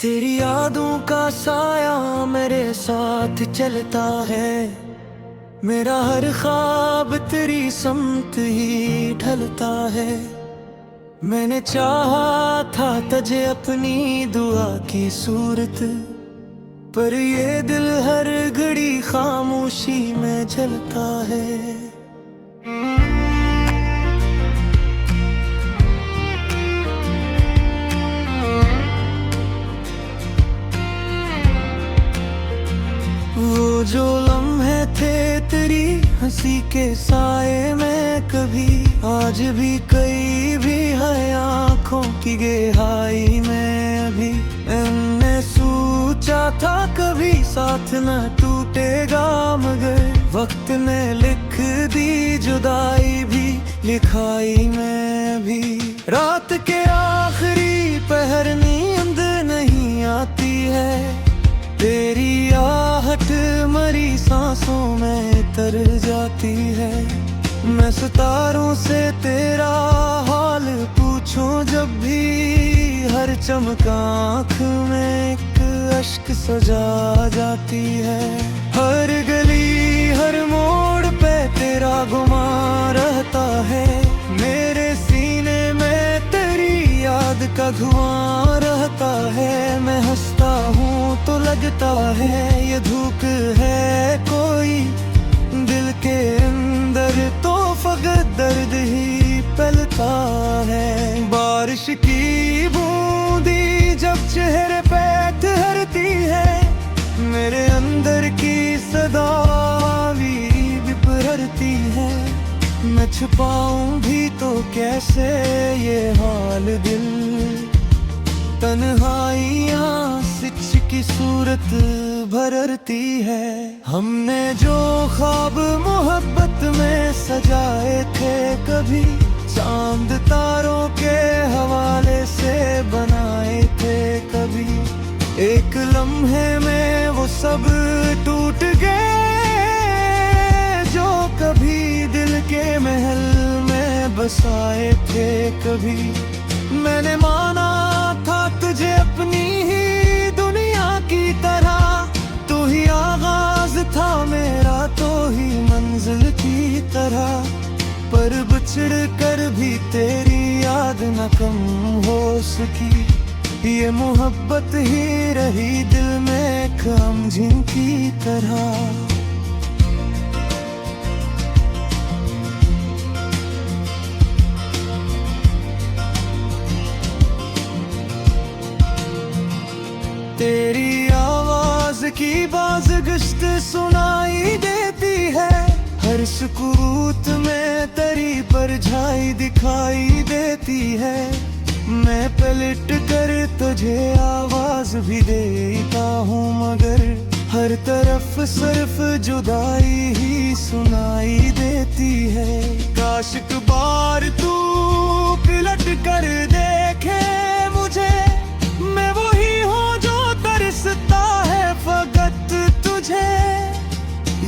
तेरी यादों का साया मेरे साथ चलता है। मेरा हर ख्वाब तेरी समत ही ढलता है। मैंने चाहा था तुझे अपनी दुआ की सूरत, पर ये दिल हर घड़ी खामोशी में जलता है। वो जो लम्हे थे तेरी हंसी के साए में, कभी आज भी कई भी है आँखों की गहराई में। अभी मैंने सोचा था कभी साथ न टूटेगा, मगर वक्त ने लिख दी जुदाई भी लिखाई में। भी रात के आखिरी पहर नींद नहीं आती है, तेरी आहट मरी सांसों में तर जाती है। मैं सितारों से तेरा हाल पूछूं जब भी, हर चमक आँख में एक अश्क सजा जाती है। हर गली हर मोड़ पे तेरा गुमा रहता है, मेरे सीने में तेरी याद का धुआं रहता है। मैं हंसता हूँ तो लगता है ये धूप है कोई, दिल के अंदर तो फकत दर्द ही पलता है। बारिश की बूंदी जब चेहरे पे ठहरती है, मेरे अंदर की सदा भी बिपरती है। मैं छुपाऊं भी तो कैसे ये हाल दिल, तन्हाइयाँ सिच की सूरत भरती है। हमने जो ख्वाब मोहब्बत में सजाए थे, कभी चांद तारों के हवाले से बनाए थे, कभी एक लम्हे में वो सब टूट गए जो कभी दिल के महल में बसाए थे। कभी मैंने माना था तुझे अपनी ही दुनिया की तरह, तू ही आगाज था मेरा तो ही मंजिल की तरह। पर बिछड़ कर भी तेरी याद न कम हो सकी, ये मोहब्बत ही रही दिल में काम जिनकी तरह। तेरी आवाज की बाज़गश्त सुनाई देती है, हर सुकूत में तेरी परछाई दिखाई देती है। मैं पलट कर तुझे आवाज भी देता हूँ, मगर हर तरफ सिर्फ जुदाई ही सुनाई देती है। काश एक बार तू पलट कर देखे मुझे, मैं वही हूँ जो तरसता है फकत तुझे।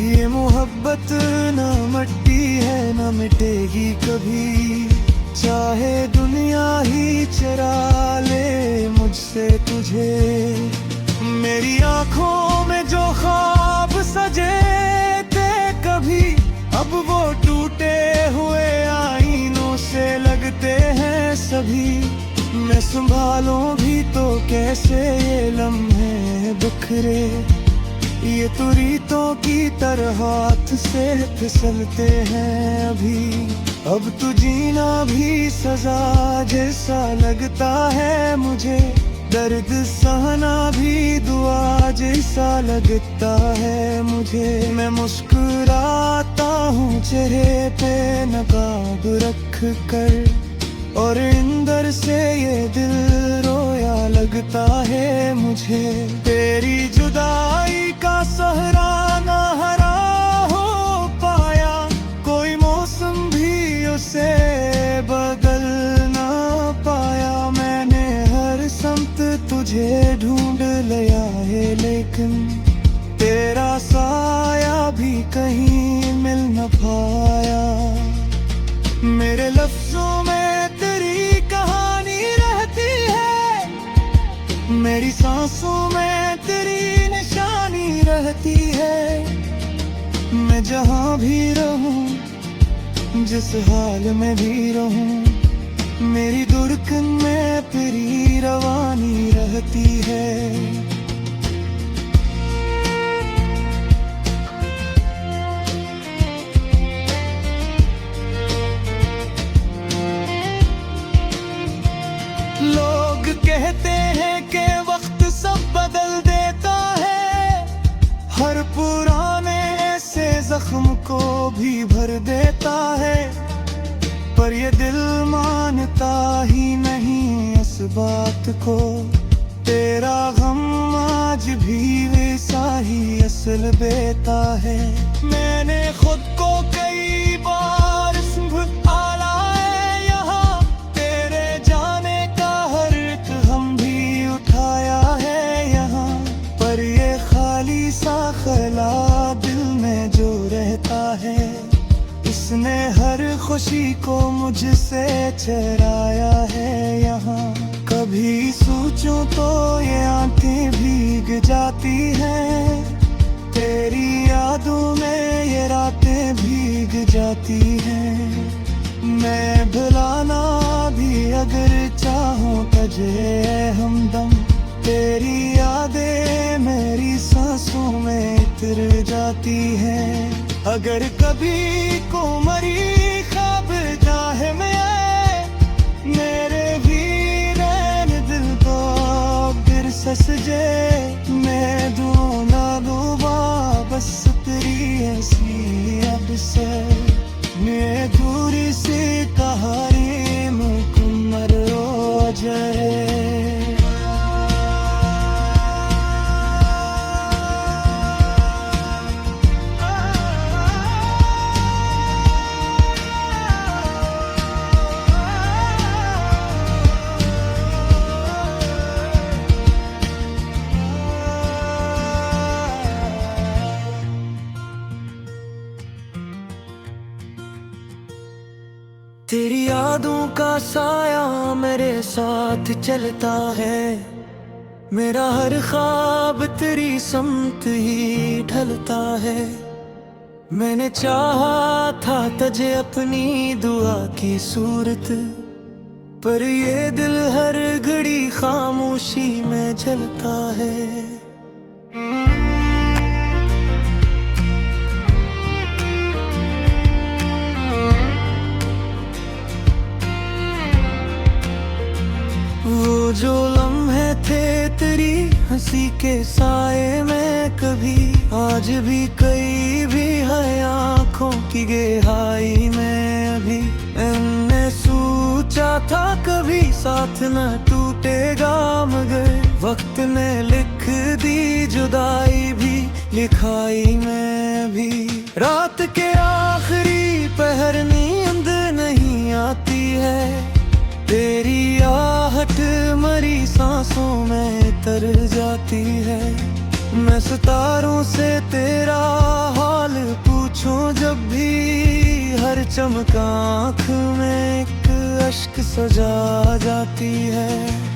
ये मोहब्बत न मिटती है न मिटेगी कभी, चाहे दुनिया ही चरा ले मुझसे तुझे। मेरी आंखों में जो ख्वाब सजे थे कभी, अब वो टूटे हुए आईनों से लगते हैं सभी। मैं संभालूं भी तो कैसे ये लम्हे बिखरे, ये तो रीतों की तरह हाथ से फिसलते हैं अभी। अब तो जीना भी सजा जैसा लगता है मुझे, दर्द सहना भी दुआ जैसा लगता है मुझे। मैं मुस्कुराता हूँ चेहरे पे नकाब रख कर, और अंदर से ये दिल रोया लगता है मुझे। तेरी जुदाई का सहरा ना हरा हो पाया, कोई मौसम भी उसे बदल ना पाया। मैंने हर समत तुझे ढूंढ लिया है, लेकिन तेरा साया भी कहीं मिल न पाया। मेरे लफ्जों में तेरी कहानी रहती है, मेरी सांस जहाँ भी रहूं, जिस हाल में भी रहूं, मेरी धड़कन में तेरी रवानी रहती है। लोग कहते हैं कि वक्त सब बदल देता है, हर पुराने ऐसे जख्म को भी भर देता है, पर ये दिल मानता ही नहीं इस बात को। तेरा गम आज भी वैसा ही असल बेता है। मैंने खुद को कई बार संभाला है यहाँ, तेरे जाने का हर एक हम भी उठाया है यहाँ, पर ये खाली सा ख्याला दिल में जो रहता है, इसने हर खुशी को मुझसे चुराया है यहाँ। कभी सोचूं तो ये आंखें भीग जाती हैं, तेरी यादों में ये रातें भीग जाती हैं। मैं भुलाना भी अगर चाहूं तुझे हमदम, तेरी यादें मेरी सांसों में उतर जाती हैं। अगर कभी को मरी ख्वाब चाहे मेरे वीरन दिल को फिर सजे, मैं दूं ना दूबा बस तेरी ऐसी अब से, मैं दूरी से कहानी मुकम्मल हो जाए। तेरी यादों का साया मेरे साथ चलता है, मेरा हर ख्वाब तेरी समत ही ढलता है। मैंने चाहा था तुझे अपनी दुआ की सूरत, पर ये दिल हर घड़ी खामोशी में जलता है। वो जो लम्हे थे तेरी हंसी के साए में कभी, आज भी कई भी है आँखों की गहराई में अभी। मैंने सोचा था कभी साथ न टूटेगा, मगर वक्त ने लिख दी जुदाई भी लिखाई में अभी। रात के आखिरी पहर नींद नहीं आती है, तेरी आहट मरी सांसों में तर जाती है। मैं सितारों से तेरा हाल पूछूं जब भी, हर चमका आँख में एक अश्क सजा जाती है।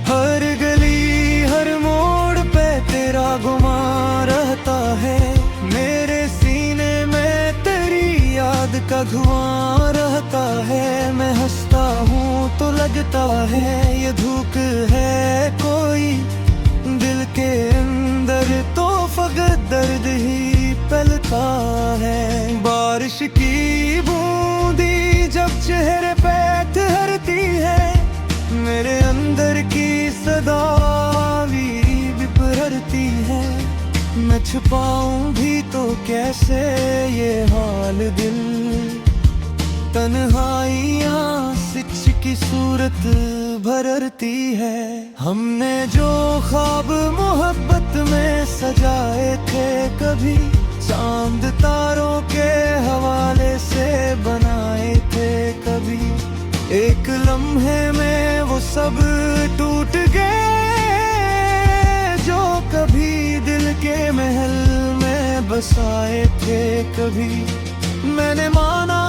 हर गली हर मोड़ पे तेरा गुमा रहता है, मेरे सीने में तेरी याद का धुआं रहता है। मैं हंसता हूँ तो लगता है ये धूप है कोई, दिल के अंदर तो फकत दर्द ही पलता है। बारिश की बूंदी जब चेहरे पे ठहरती है, मेरे अंदर की सदा भी बिखरती है। मैं छुपाऊं भी तो कैसे ये हाल दिल, तन्हाइयाँ सिच की सूरत भरती है। हमने जो ख्वाब मोहब्बत में सजाए थे कभी, चांद तारों के हवाले से बनाए थे कभी, एक लम्हे में वो सब टूट गए जो कभी दिल के महल में बसाए थे कभी। मैंने माना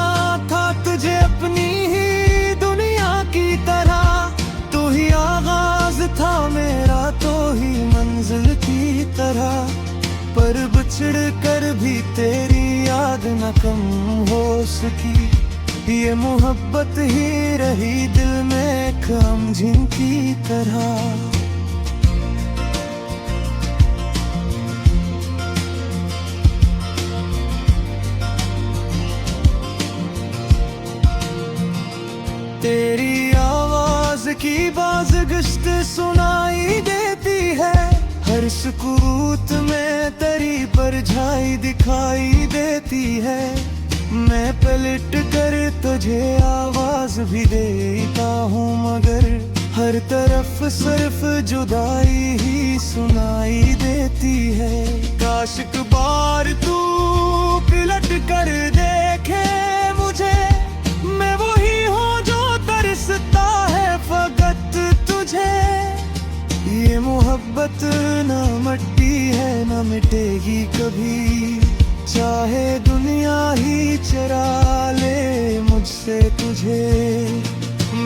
था तुझे अपनी ही दुनिया की तरह, तू ही आगाज था मेरा तो ही मंजिल की तरह, पर बिछड़ कर भी तेरी याद न कम हो सकी। ये मोहब्बत ही रही दिल में काम जिनकी तरह। तेरी आवाज की बाज़गश्त सुनाई देती है, हर सुकूत में तेरी परछाई दिखाई देती है। मैं पलट कर तुझे आवाज भी देता हूँ, मगर हर तरफ सिर्फ जुदाई ही सुनाई देती है। काश एक बार तू पलट कर देखे मुझे, मैं वही हूँ जो तरसता है फकत तुझे। ये मोहब्बत ना मिटती है ना मिटेगी कभी, चाहे दुनिया ही चरा ले मुझसे तुझे।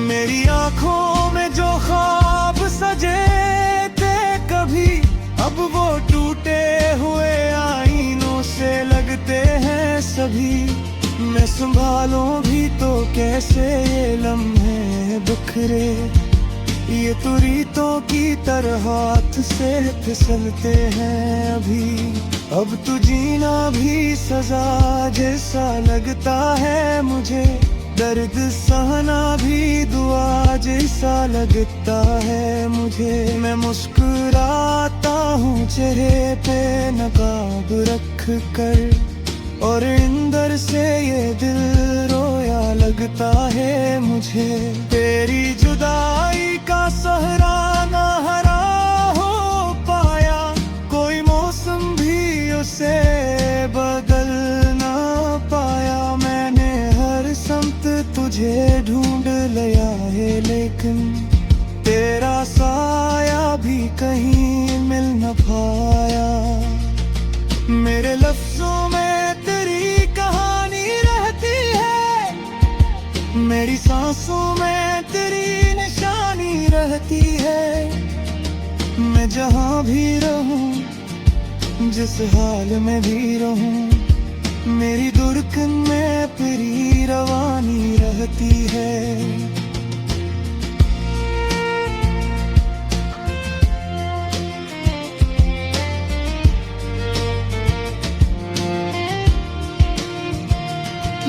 मेरी आंखों में जो ख्वाब सजे थे कभी, अब वो टूटे हुए आईनों से लगते हैं सभी। मैं संभालूं भी तो कैसे ये लम्हे बिखरे, ये तो रीतों की तरह हाथ से फिसलते हैं अभी। अब तो जीना भी सजा जैसा लगता है मुझे, दर्द सहना भी दुआ जैसा लगता है मुझे। मैं मुस्कुराता हूँ चेहरे पे नकाब रख कर, और अंदर से ये दिल रोया लगता है मुझे। तेरी जुदाई का सहराना हरा हो पाया, कोई मौसम भी उसे बदल ना पाया। मैंने हर समत तुझे ढूंढ लिया है, लेकिन तेरा साया भी कहीं मिल न पाया। मेरे लफ्जों में तेरी कहानी रहती है, मेरी सांसों में तेरी निशानी रहती है। मैं जहाँ भी रहूँ जिस हाल में भी रहूँ, मेरी धड़कन में तेरी रवानी रहती है।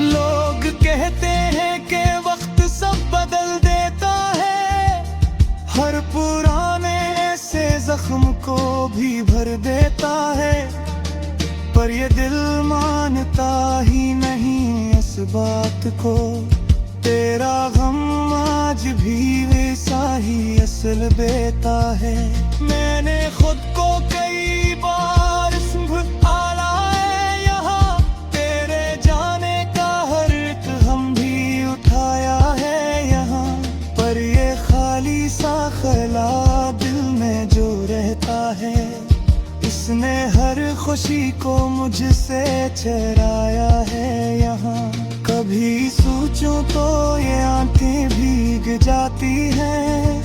लोग कहते हैं कि वक्त सब बदल देता है, हर पुराने ऐसे जख्म को भी भर देता है। पर ये दिल मानता ही नहीं इस बात को, तेरा गम आज भी वैसा ही असल बेता है। मैंने खुद को कई बार संभाला है यहाँ, तेरे जाने का हर एक हम भी उठाया है यहाँ। पर ये खाली सा खला दिल में जो रहता है, इसने हर खुशी को मुझसे चराया है यहाँ। कभी सोचूं तो ये आंखें भीग जाती हैं,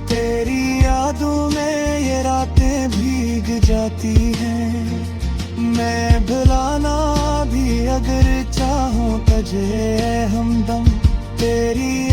तेरी यादों में ये रातें भीग जाती हैं। मैं भुलाना भी अगर चाहूं तुझे हमदम, तेरी